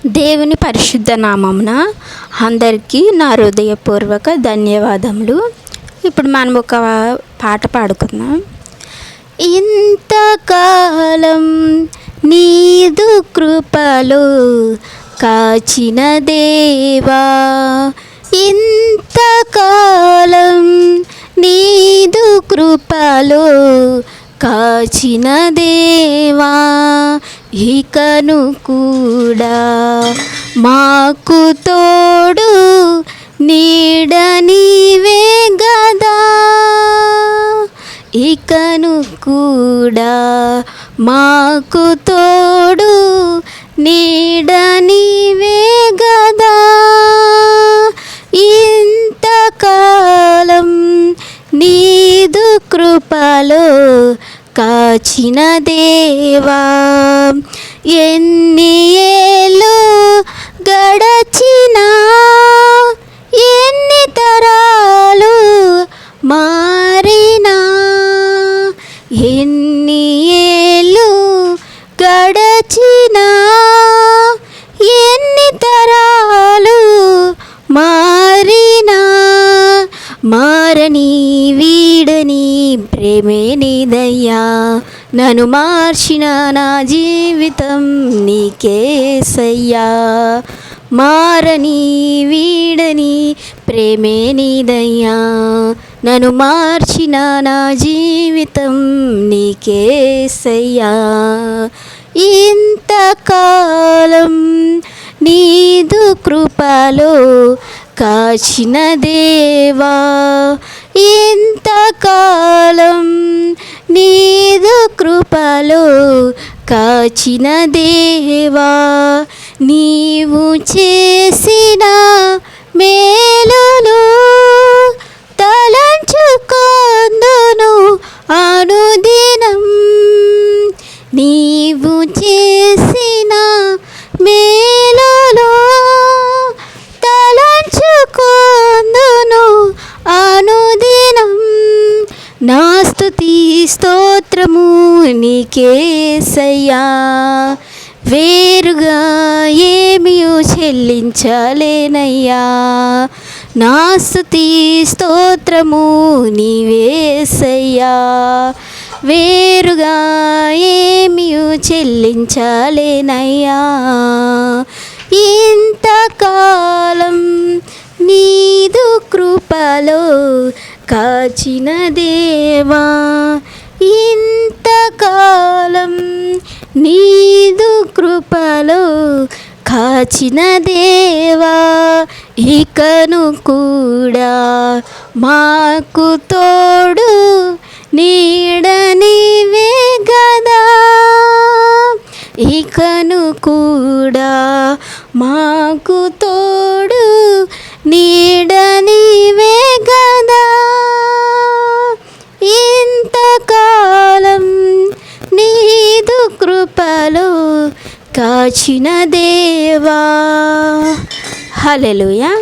దేవుని పరిశుద్ధ నామమున అందరికీ నా హృదయపూర్వక ధన్యవాదములు. ఇప్పుడు మనం ఒక పాట పాడుకుందాం. ఇంతకాలం నీదు కృపలో కాచిన దేవా, ఇంతకాలం నీదు కృపలో కాచిన దేవా, ఇకను కూడా మాకు తోడు నీడ నీవే గదా, ఇకను కూడా మాకు తోడు నీడ నీవే గదా, ఇంతకాలం నీదు కృపలో కాచిన దేవా, ఎన్ని ఏళ్ళు గడచినా ఎన్ని తరాలు మారినా, ఎన్ని ఏళ్ళు గడచినా ఎన్ని తరాలు మారినా, మారని వీడని ప్రేమే నీదయ్యా, నన్ను మార్చిన నా జీవితం నీకేసయ్యా, మారని వీడని ప్రేమే నీదయ్యా, నన్ను మార్చిన నా జీవితం నీకేసయ్యా, ఇంతకాలం నీదు కృపలో కాచిన దేవా, ఇంతకాలం నీదు కృపలో కాచిన దేవా, నీవు చేసిన మేలులు తలంచుకొందును అనుదినం, నీవు చేసిన మేలులు తలంచుకొందును అనుదినం, నా స్తుతి స్తోత్రము నీకేసయ్యా, వేరుగా ఏమియు చెల్లించలేనయ్యా, నా స్తుతి స్తోత్రము నీవేసయ్యా, వేరుగా ఏమియు చెల్లించలేనయ్యా, ఇంతకాలం నీదు కృపలో కాచిన దేవా, ఇంతకాలం నీదు కృపలో కాచిన దేవా, ఇకను కూడా మాకు తోడు నీడ నీవే గదా, ఇకను కూడా మాకు తోడు నీడ నీవే గదా, ఇంతకాలం నీదు కృపలో కాచిన దేవా. హల్లెలూయా.